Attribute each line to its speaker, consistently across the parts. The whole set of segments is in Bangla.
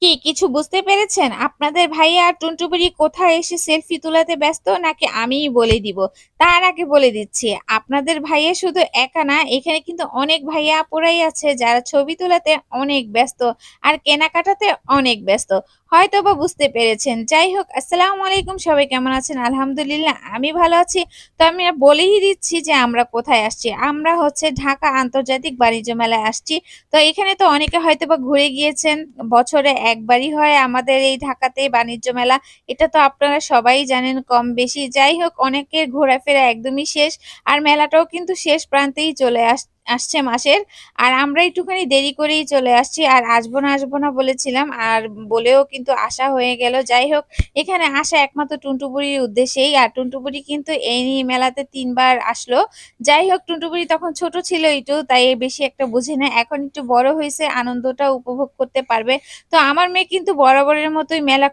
Speaker 1: কি কিছু বুঝতে পেরেছেন? আপনাদের ভাইয়া আর টুনটুবুরি কোথায় এসে সেলফি তোলাতে ব্যস্ত নাকি আমিই বলে দিব? তার আগে বলে দিচ্ছি, আপনাদের ভাইয়া শুধু একা না, এখানে কিন্তু অনেক ভাইয়া আপুরাই আছে যারা ছবি তোলাতে অনেক ব্যস্ত আর কেনাকাটাতে অনেক ব্যস্ত। হয়তোবা বুঝতে পেরেছেন। যাই হোক, আসসালামু আলাইকুম, সবাই কেমন আছেন? আলহামদুলিল্লাহ আমি ভালো আছি। তো আমি বলেই দিচ্ছি যে আমরা কোথায় আসছি। আমরা হচ্ছে ঢাকা আন্তর্জাতিক বাণিজ্য মেলায় আসছি। তো এখানে তো অনেকে হয়তোবা ঘুরে গিয়েছেন। বছরে একবারই হয় আমাদের এই ঢাকাতে বাণিজ্য মেলা। এটা তো আপনারা সবাই জানেন কম বেশি। যাই হোক, অনেকের ঘোরাফেরা একদমই শেষ। আর মেলাটাও কিন্তু শেষ প্রান্তেই চলে আসছে মাসের। আর আমরা একটুখানি দেরি করেই চলে আসছি। আর আসবো না বলেছিলাম। আর বলেও কিন্তু আসা হয়ে গেল। যাই হোক, এখানে আসা একমাত্র টুনটুবুরির উদ্দেশ্যেই। আর টুনটুবুরি কিন্তু এই মেলাতে ৩ বার আসলো। যাই হোক, টুনটুবুরি তখন ছোট ছিল একটু, তাই বেশি একটা বুঝি না। এখন একটু বড় হইছে, আনন্দটা উপভোগ করতে পারবে। তো আমার মেয়ে কিন্তু বরাবরের মতোই মেলা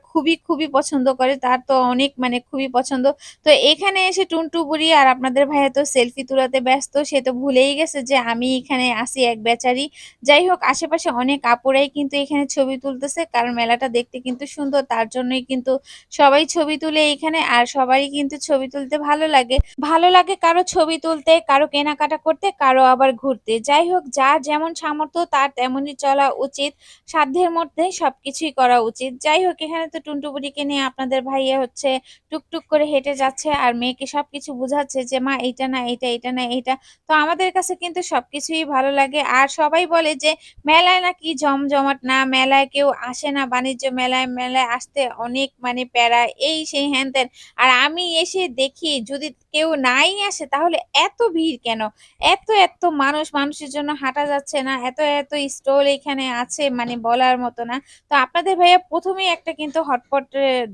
Speaker 1: খুবই পছন্দ করে। তার তো অনেক মানে খুবই পছন্দ। তো এখানে এসে টুনটুবুরি আর আপনাদের ভাইয়া তো সেলফি তোলাতে ব্যস্ত। সে তো ভুলেই গেছে যে আমি এখানে আছি এক বেচারি। যাই হোক, আশেপাশে অনেক আপুরাই কিন্তু এখানে ছবি তুলতেছে। কারণ মেলাটা দেখতে কিন্তু সুন্দর। তার জন্যই কিন্তু সবাই ছবি তুলে এখানে। আর সবারই কিন্তু ছবি তুলতে ভালো লাগে। ভালো লাগে কারো ছবি তুলতে, কারো কেনাকাটা করতে, কারো আবার ঘুরতে। যাই হোক, যার যেমন সামর্থ্য তার তেমনই চলা উচিত। সাধ্যের মধ্যে সবকিছুই করা উচিত। যাই হোক, এখানে তো টুনটুবুরিকে নিয়ে আপনাদের ভাইয়া হচ্ছে টুকটুক করে হেঁটে যাচ্ছে আর মেয়েকে সবকিছু বুঝাচ্ছে যে, "মা এইটা না এইটা, এইটা না এইটা।" তো আমাদের কাছে কিন্তু সবকিছুই ভালো লাগে। আর সবাই বলে যে, মেলায় নাকি জমজমাট না, মেলায় কেউ আসে না বাণিজ্য মেলায়, মেলায় আসতে অনেক মানে প্যারা, এই সেই হ্যান-ত্যান। আর আমি এসে দেখি যদি কেউ নাই আসে তাহলে এত ভিড় কেন? এত মানুষ, মানুষের জন্য হাঁটা যাচ্ছে না। এত স্টল এখানে আছে মানে বলার মতো না। তো আপনাদের ভাইয়া ১ম এই একটা কিন্তু হটপট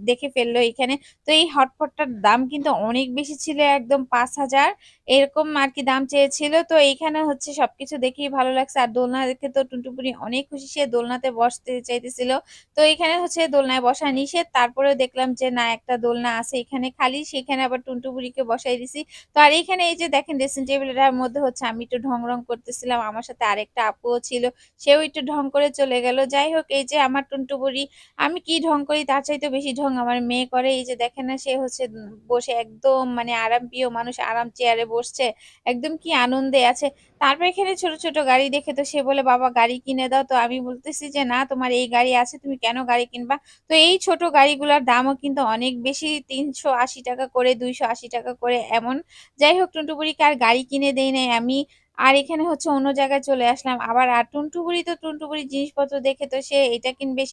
Speaker 1: দেখে ফেললো এখানে। তো এই হটপটটার দাম কিন্তু অনেক বেশি ছিল, একদম ৫,০০০ এরকম আরকি দাম চেয়েছিল। তো এইখানে হচ্ছে সবকিছু দেখেই ভালো লাগছে। আর দোলনা দেখে তো টুনটুনপুরি অনেক খুশি। সে দোলনাতে বসতে চাইতেছিল। তো এখানে হচ্ছে দোলনায় বসা নিষেধ। তারপরেও দেখলাম যে না, একটা দোলনা আছে এখানে খালি, সেখানে আবার টুনটুবুরিকে বসায় দিছি। তো আর এইখানে এই যে দেখেন, ড্রেসিং টেবিলটার মধ্যে হচ্ছে আমি একটু ঢং করতেছিলাম। আমার সাথে আরেকটা আপুও ছিল। সেও একটু ঢং করে চলে গেল। যাই হোক, এই যে আমার টুনটুবুরি, আমি কি ঢং করি তার চাইতেও বেশি ঢং আমার মেয়ে করে। এই যে দেখেন না, সে হচ্ছে বসে একদম মানে আরামপ্রিয় মানুষ, আরাম চেয়ারে বসছে। একদম কি আনন্দে আছে। তারপর এখানে ছোট গাড়ি দেখে তো সে বলে, "বাবা গাড়ি কিনে দাও।" তো আমি বলতেছি যে, "না, তোমার এই গাড়ি আছে, তুমি কেন গাড়ি কিনবা?" তো এই ছোট গাড়িগুলার দামও কিন্তু অনেক বেশি, ৳৩৮০ করে, ৳২৮০ করে এমন। যাই হোক, টুনটুবুরিকে আর গাড়ি কিনে দেই নাই আমি। আর এখানে হচ্ছে অন্য জায়গায় চলে আসলাম। আবার আর টুনটুবুরি জিনিসপত্র দেখে তো সে এটা কিনবে